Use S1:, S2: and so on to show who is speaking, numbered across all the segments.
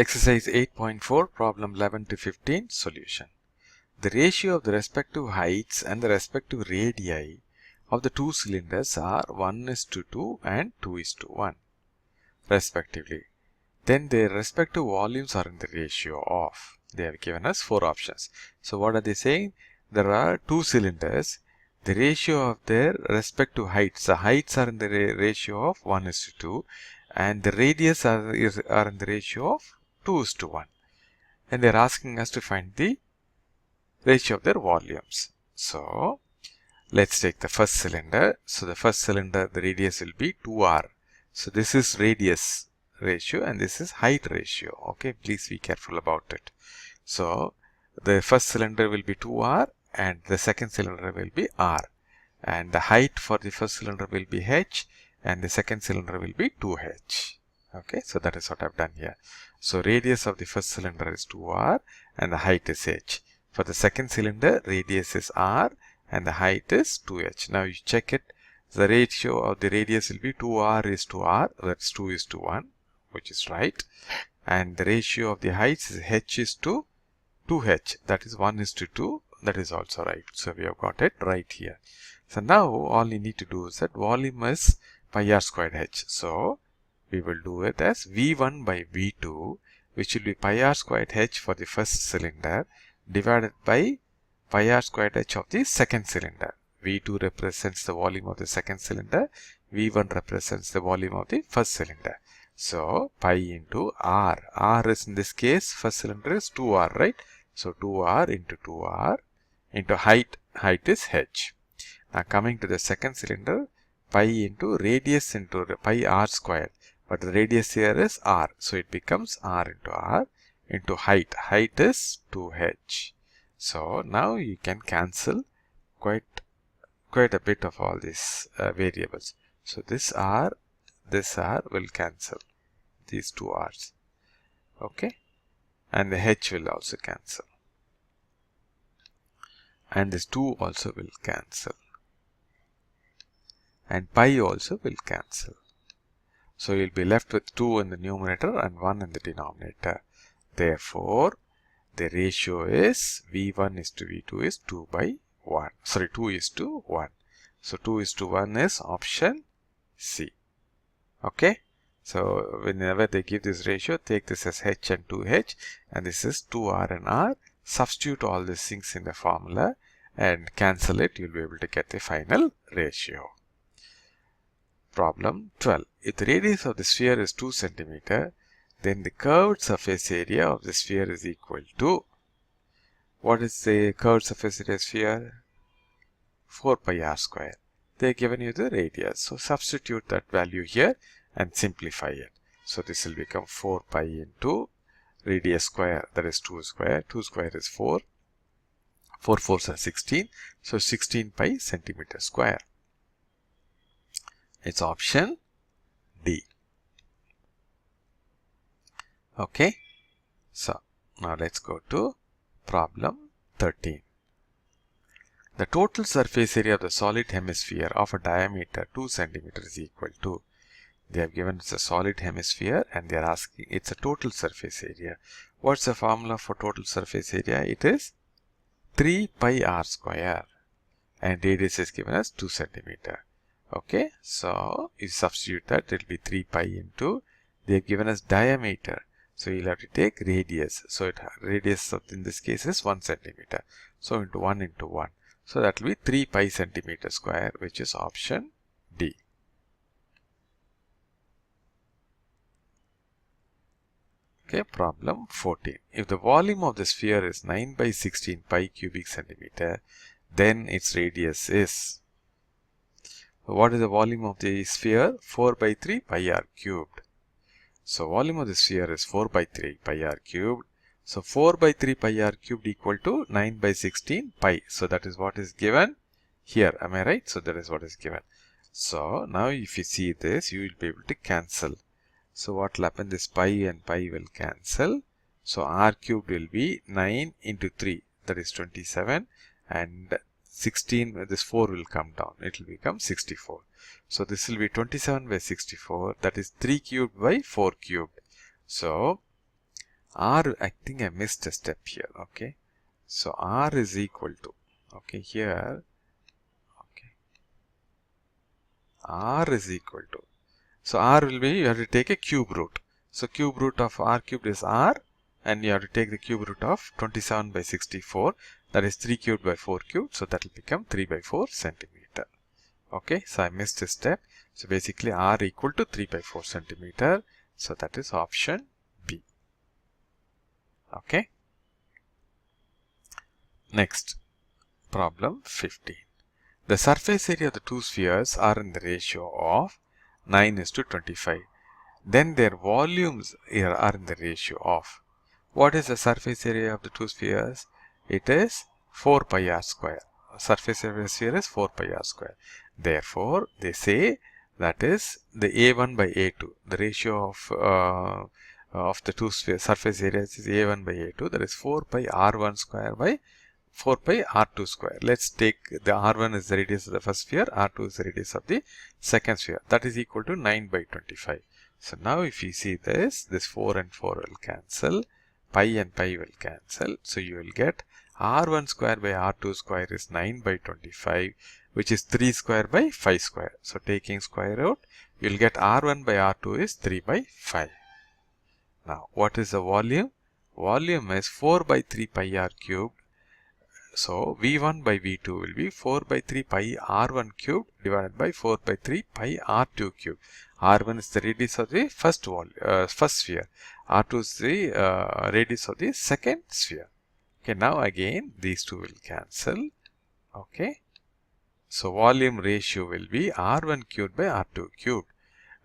S1: Exercise 8.4, problem 11 to 15, solution. The ratio of the respective heights and the respective radii of the two cylinders are 1:2 and 2:1 respectively. Then their respective volumes are in the ratio of, they have given us four options. So what are they saying? There are two cylinders. The ratio of their respective heights, the heights are in the ratio of 1:2 and the radius are in the ratio of 2:1, and they're asking us to find the ratio of their volumes. So let's take the first cylinder. So the first cylinder, the radius will be 2r. So this is radius ratio and this is height ratio. Okay, please be careful about it. So the first cylinder will be 2r and the second cylinder will be r, and the height for the first cylinder will be h and the second cylinder will be 2h. Okay, so that is what I've done here. So radius of the first cylinder is 2r and the height is h. For the second cylinder, radius is r and the height is 2h. Now you check it. The ratio of the radius will be 2r is to r, that's 2:1, which is right. And the ratio of the heights is h is to 2h, that is 1:2, that is also right. So we have got it right here. So now all you need to do is that volume is pi r squared h. So we will do it as V1 by V2, which will be pi r squared h for the first cylinder divided by pi r squared h of the second cylinder. V2 represents the volume of the second cylinder, V1 represents the volume of the first cylinder. So pi into r. R is in this case, first cylinder is 2r, right? So 2r into 2r into height is h. Now coming to the second cylinder, pi into radius into pi r squared. But the radius here is r, so it becomes r into height. Height is 2h. So now you can cancel quite a bit of all these variables. So this r will cancel, these two r's. Okay, and the h will also cancel, and this 2 also will cancel, and pi also will cancel. So you'll be left with 2 in the numerator and 1 in the denominator. Therefore, the ratio is V1 is to V2 is 2:1. Sorry, 2:1. So 2:1 is option C. Okay. So whenever they give this ratio, take this as h and 2h, and this is 2r and r. Substitute all these things in the formula and cancel it. You'll be able to get the final ratio. Problem 12. If the radius of the sphere is 2 cm, then the curved surface area of the sphere is equal to, what is the curved surface area of sphere? 4 pi r square. They have given you the radius. So substitute that value here and simplify it. So this will become 4 pi into radius square, that is 2 square. 2 square is 4. 4 4s are 16. So 16 pi centimeter square. It's option D. Okay. So now let's go to problem 13. The total surface area of the solid hemisphere of a diameter 2 cm is equal to, they have given us a solid hemisphere and they are asking, it's a total surface area. What's the formula for total surface area? It is 3 pi r square and radius is given as 2 cm. Okay, so you substitute that, it will be 3 pi into, they have given us diameter. So you'll have to take radius. So radius of, in this case is 1 cm. So into 1 into 1. So that will be 3 pi centimeter square, which is option D. Okay, problem 14. If the volume of the sphere is 9/16 pi cubic centimeter, then its radius is, what is the volume of the sphere? 4/3 pi r cubed. So volume of the sphere is 4/3 pi r cubed. So 4/3 pi r cubed equal to 9/16 pi. So that is what is given here. Am I right? So that is what is given. So now if you see this, you will be able to cancel. So what will happen? This pi and pi will cancel. So r cubed will be 9 into 3, that is 27, and 16, this 4 will come down. It will become 64. So this will be 27/64, that is 3 cubed by 4 cubed. So R, I think I missed a step here. Okay, so R is equal to, okay, here, okay, R is equal to, so R will be, you have to take a cube root. So cube root of R cubed is R, and you have to take the cube root of 27 by 64, that is 3 cubed by 4 cubed, so that will become 3 by 4 centimeter. Okay, so I missed a step. So basically R equal to 3 by 4 centimeter, so that is option B. Okay. Next, problem 15. The surface area of the two spheres are in the ratio of 9:25. Then their volumes here are in the ratio of, what is the surface area of the two spheres? It is 4 pi r square. Surface area of the sphere is 4 pi r square. Therefore, they say that is the A1 by A2. The ratio of the two sphere surface areas is A1 by A2. That is 4 pi r1 square by 4 pi r2 square. Let's take the r1 is the radius of the first sphere, r2 is the radius of the second sphere. That is equal to 9 by 25. So now if you see this 4 and 4 will cancel, pi and pi will cancel. So you will get r1 square by r2 square is 9 by 25, which is 3 square by 5 square. So taking square root, you will get r1 by r2 is 3 by 5. Now what is the volume? Volume is 4 by 3 pi r cubed. So V1 by V2 will be 4 by 3 pi R1 cubed divided by 4 by 3 pi R2 cubed. R1 is the radius of the first sphere. R2 is the radius of the second sphere. Okay, now again these two will cancel. Okay, so volume ratio will be R1 cubed by R2 cubed.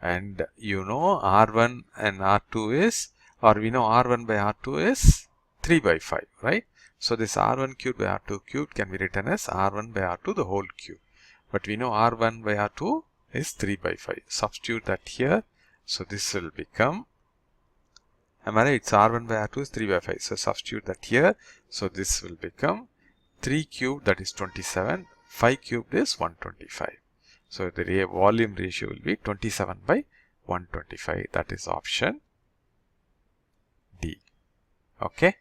S1: And you know R1 and R2 is, or we know R1 by R2 is 3 by 5, right? So this R1 cubed by R2 cubed can be written as R1 by R2 the whole cube. But we know R1 by R2 is 3 by 5. Substitute that here. So this will become, am I right? It's R1 by R2 is 3 by 5. So substitute that here. So this will become 3 cubed, that is 27. 5 cubed is 125. So the volume ratio will be 27 by 125. That is option D. Okay.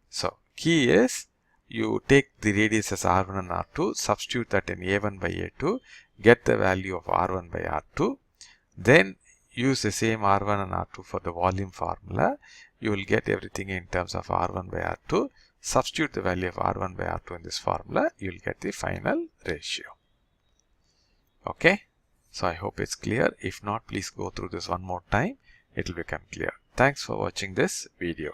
S1: So key is you take the radius as R1 and R2, substitute that in A1 by A2, get the value of R1 by R2, then use the same R1 and R2 for the volume formula. You will get everything in terms of R1 by R2. Substitute the value of R1 by R2 in this formula, you will get the final ratio. Okay, so I hope it's clear. If not, please go through this one more time. It will become clear. Thanks for watching this video.